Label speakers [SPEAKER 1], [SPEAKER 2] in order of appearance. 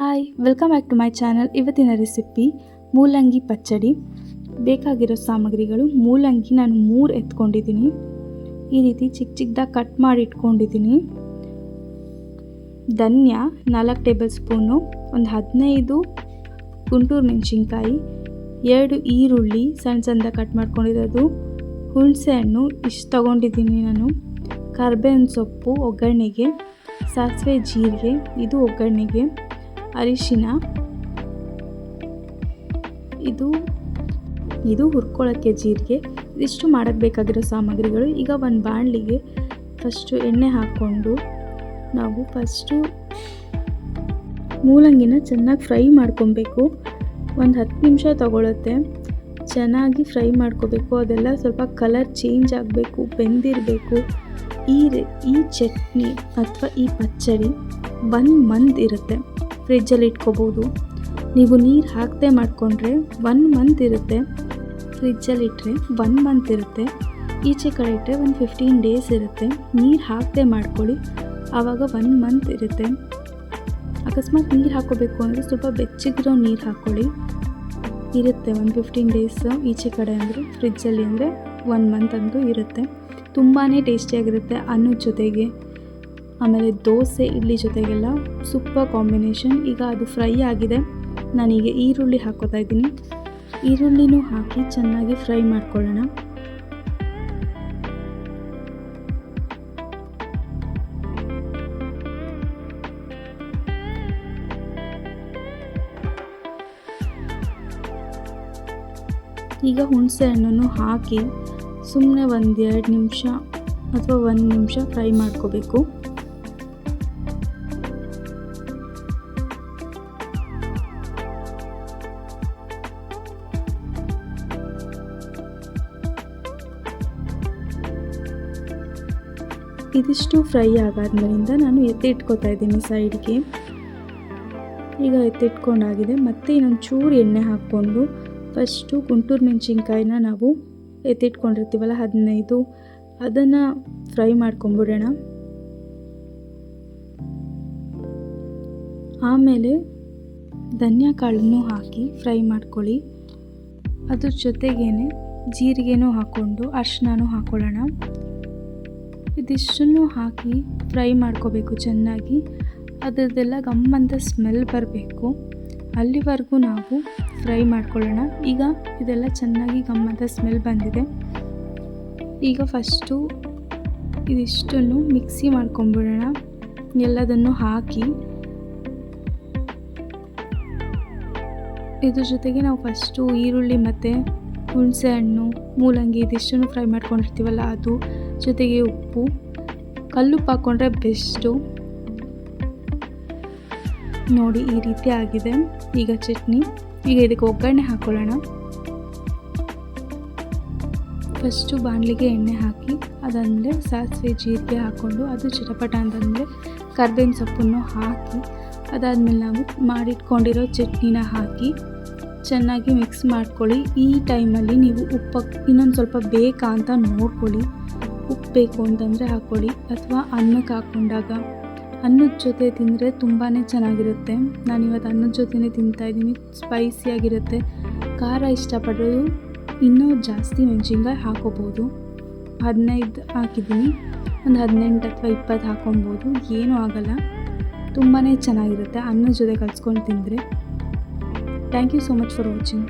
[SPEAKER 1] Hi welcome back to my channel. ಇವತ್ತಿನ recipe ಮೂಲಂಗಿ ಪಚ್ಚಡಿ. ಬೇಕಾಗಿರೋ ಸಾಮಗ್ರಿಗಳು: ಮೂಲಂಗಿ ನಾನು 3 ಎತ್ಕೊಂಡಿದ್ದೀನಿ, ಈ ರೀತಿ ಚಿಕ್ಕ ಚಿಕ್ಕದಾಗಿ ಕಟ್ ಮಾಡಿ ಇಟ್ಕೊಂಡಿದ್ದೀನಿ. ಧನಿಯಾ 4 ಟೇಬಲ್ ಸ್ಪೂನು, ಒಂದು 15 ಗುಂಟೂರು ಮೆಣಸಿನ್ಕಾಯಿ, 2 ಈರುಳ್ಳಿ ಸಣ್ಣ ಸಣ್ಣದಾಗಿ ಕಟ್ ಮಾಡ್ಕೊಂಡಿರೋದು, ಹುಣಸೆ ಹಣ್ಣು ಇಷ್ಟು ತೊಗೊಂಡಿದ್ದೀನಿ ನಾನು, ಕರ್ಬೇವಿನ ಸೊಪ್ಪು ಒಗ್ಗರಣೆಗೆ, ಸಾಸಿವೆ ಜೀರಿಗೆ ಇದು ಒಗ್ಗರಣೆಗೆ, ಅರಿಶಿನ ಇದು ಹುರ್ಕೊಳ್ಳೋಕ್ಕೆ ಜೀರಿಗೆ. ಇದಿಷ್ಟು ಮಾಡೋಕ್ಕೆ ಬೇಕಾಗಿರೋ ಸಾಮಗ್ರಿಗಳು. ಈಗ ಒಂದು ಬಾಣಲಿಗೆ ಫಸ್ಟು ಎಣ್ಣೆ ಹಾಕ್ಕೊಂಡು ನಾವು ಮೂಲಂಗಿನ ಚೆನ್ನಾಗಿ ಫ್ರೈ ಮಾಡ್ಕೊಬೇಕು. ಒಂದು 10 ನಿಮಿಷ ತಗೊಳುತ್ತೆ. ಚೆನ್ನಾಗಿ ಫ್ರೈ ಮಾಡ್ಕೋಬೇಕು. ಅದೆಲ್ಲ ಸ್ವಲ್ಪ ಕಲರ್ ಚೇಂಜ್ ಆಗಬೇಕು, ಬೆಂದಿರಬೇಕು. ಈ ಚಟ್ನಿ ಅಥವಾ ಈ ಪಚ್ಚಡಿ 1 ಮಂತ್ ಇರುತ್ತೆ. ಫ್ರಿಜ್ಜಲ್ಲಿ ಇಟ್ಕೋಬೋದು. ನೀವು ನೀರು ಹಾಕದೆ ಮಾಡಿಕೊಂಡ್ರೆ 1 ಮಂತ್ ಇರುತ್ತೆ. ಫ್ರಿಜ್ಜಲ್ಲಿ ಇಟ್ಟರೆ 1 ಮಂತ್ ಇರುತ್ತೆ. ಈಚೆ ಕಡೆ ಇಟ್ಟರೆ ಒಂದು 15 ಡೇಸ್ ಇರುತ್ತೆ. ನೀರು ಹಾಕದೆ ಮಾಡ್ಕೊಳ್ಳಿ, ಆವಾಗ 1 ಮಂತ್ ಇರುತ್ತೆ. ಅಕಸ್ಮಾತ್ ನೀರು ಹಾಕ್ಕೋಬೇಕು ಅಂದರೆ ಸ್ವಲ್ಪ ಬೆಚ್ಚಗಿರೋ ನೀರು ಹಾಕ್ಕೊಳ್ಳಿ, ಇರುತ್ತೆ ಒಂದು 15 ಡೇಸ್. ಈಚೆ ಕಡೆ ಅಂದರೆ ಫ್ರಿಜ್ಜಲ್ಲಿ ಅಂದರೆ 1 ಮಂತ್ ಅಂತೂ ಇರುತ್ತೆ. ತುಂಬಾ ಟೇಸ್ಟಿಯಾಗಿರುತ್ತೆ. ಅನ್ನದ ಜೊತೆಗೆ, ಆಮೇಲೆ ದೋಸೆ ಇಡ್ಲಿ ಜೊತೆಗೆಲ್ಲ ಸೂಪರ್ ಕಾಂಬಿನೇಷನ್. ಈಗ ಅದು ಫ್ರೈ ಆಗಿದೆ. ನಾನೀಗ ಈರುಳ್ಳಿ ಹಾಕ್ಕೋತಾ ಇದ್ದೀನಿ. ಈರುಳ್ಳಿನೂ ಹಾಕಿ ಚೆನ್ನಾಗಿ ಫ್ರೈ ಮಾಡ್ಕೊಳ್ಳೋಣ. ಈಗ ಹುಣಸೆ ಹಣ್ಣನ್ನು ಹಾಕಿ ಸುಮ್ಮನೆ 1-2 ನಿಮಿಷ ಅಥವಾ 1 ನಿಮಿಷ ಫ್ರೈ ಮಾಡ್ಕೋಬೇಕು. ಇದಿಷ್ಟು ಫ್ರೈ ಆಗಾದ್ಮೇಲಿಂದ ನಾನು ಎತ್ತಿಟ್ಕೋತಾ ಇದ್ದೀನಿ ಸೈಡ್ಗೆ. ಈಗ ಎತ್ತಿಟ್ಕೊಂಡಾಗಿದೆ. ಮತ್ತು ಇನ್ನೊಂದು ಚೂರು ಎಣ್ಣೆ ಹಾಕ್ಕೊಂಡು ಫಸ್ಟು ಗುಂಟೂರು ಮೆಣಸಿನ್ಕಾಯಿನ ನಾವು ಎತ್ತಿಟ್ಕೊಂಡಿರ್ತೀವಲ್ಲ 15, ಅದನ್ನು ಫ್ರೈ ಮಾಡ್ಕೊಂಬಿಡೋಣ. ಆಮೇಲೆ ಧನಿಯಾ ಕಾಳನ್ನು ಹಾಕಿ ಫ್ರೈ ಮಾಡ್ಕೊಳ್ಳಿ. ಅದ್ರ ಜೊತೆಗೇನೆ ಜೀರಿಗೆನೂ ಹಾಕ್ಕೊಂಡು ಅರಿಶಿನನೂ ಹಾಕ್ಕೊಳ್ಳೋಣ. ಇದಿಷ್ಟನ್ನು ಹಾಕಿ ಫ್ರೈ ಮಾಡ್ಕೋಬೇಕು ಚೆನ್ನಾಗಿ. ಅದರದ್ದೆಲ್ಲ ಗಮ್ಮಂತ ಸ್ಮೆಲ್ ಬರಬೇಕು, ಅಲ್ಲಿವರೆಗೂ ನಾವು ಫ್ರೈ ಮಾಡ್ಕೊಳ್ಳೋಣ. ಈಗ ಇದೆಲ್ಲ ಚೆನ್ನಾಗಿ ಗಮ್ಮಂತ ಸ್ಮೆಲ್ ಬಂದಿದೆ. ಈಗ ಫಸ್ಟು ಇದಿಷ್ಟನ್ನು ಮಿಕ್ಸಿ ಮಾಡ್ಕೊಂಬಿಡೋಣ. ಎಲ್ಲದನ್ನು ಹಾಕಿ ಇದ್ರ ಜೊತೆಗೆ ನಾವು ಫಸ್ಟು ಈರುಳ್ಳಿ ಮತ್ತು ಹುಣಸೆ ಹಣ್ಣು, ಮೂಲಂಗಿ ಇದಿಷ್ಟನ್ನು ಫ್ರೈ ಮಾಡ್ಕೊಂಡಿರ್ತೀವಲ್ಲ ಅದು, ಜೊತೆಗೆ ಉಪ್ಪು, ಕಲ್ಲುಪ್ಪು ಹಾಕ್ಕೊಂಡ್ರೆ ಬೆಸ್ಟು. ನೋಡಿ ಈ ರೀತಿ ಆಗಿದೆ ಈಗ ಚಟ್ನಿ. ಈಗ ಇದಕ್ಕೆ ಒಗ್ಗರಣೆ ಹಾಕ್ಕೊಳ್ಳೋಣ. ಫಸ್ಟು ಬಾಣಲಿಗೆ ಎಣ್ಣೆ ಹಾಕಿ ಅದಾದಮೇಲೆ ಸಾಸಿವೆ ಜೀರಿಗೆ ಹಾಕ್ಕೊಂಡು ಅದು ಚಿಟಪಟ ಅಂತಂದರೆ ಕರ್ಬೇವಿನ ಸೊಪ್ಪನ್ನು ಹಾಕಿ, ಅದಾದಮೇಲೆ ನಾವು ಮಾಡಿಟ್ಕೊಂಡಿರೋ ಚಟ್ನಿನ ಹಾಕಿ ಚೆನ್ನಾಗಿ ಮಿಕ್ಸ್ ಮಾಡ್ಕೊಳ್ಳಿ. ಈ ಟೈಮಲ್ಲಿ ನೀವು ಉಪ್ಪು ಇನ್ನೊಂದು ಸ್ವಲ್ಪ ಬೇಕಾ ಅಂತ ನೋಡ್ಕೊಳ್ಳಿ. ಉಪ್ಪು ಬೇಕು ಅಂತಂದರೆ ಹಾಕ್ಕೊಳ್ಳಿ, ಅಥವಾ ಅನ್ನಕ್ಕೆ ಹಾಕ್ಕೊಂಡಾಗ ಅನ್ನದ ಜೊತೆ ತಿಂದರೆ ತುಂಬಾ ಚೆನ್ನಾಗಿರುತ್ತೆ. ನಾನಿವತ್ತು ಅನ್ನದ ಜೊತೆನೇ ತಿಂತಾಯಿದ್ದೀನಿ. ಸ್ಪೈಸಿಯಾಗಿರುತ್ತೆ. ಖಾರ ಇಷ್ಟಪಡೋದು ಇನ್ನೂ ಜಾಸ್ತಿ ಮೆಣಸಿನ್ಕಾಯಿ ಹಾಕೋಬೋದು. 15 ಹಾಕಿದ್ದೀನಿ, ಒಂದು 18 ಅಥವಾ 20 ಹಾಕೊಬೋದು, ಏನೂ ಆಗೋಲ್ಲ. ತುಂಬಾ ಚೆನ್ನಾಗಿರುತ್ತೆ ಅನ್ನದ ಜೊತೆ ಕಲ್ಸ್ಕೊಂಡು ತಿಂದರೆ. Thank you so much for watching.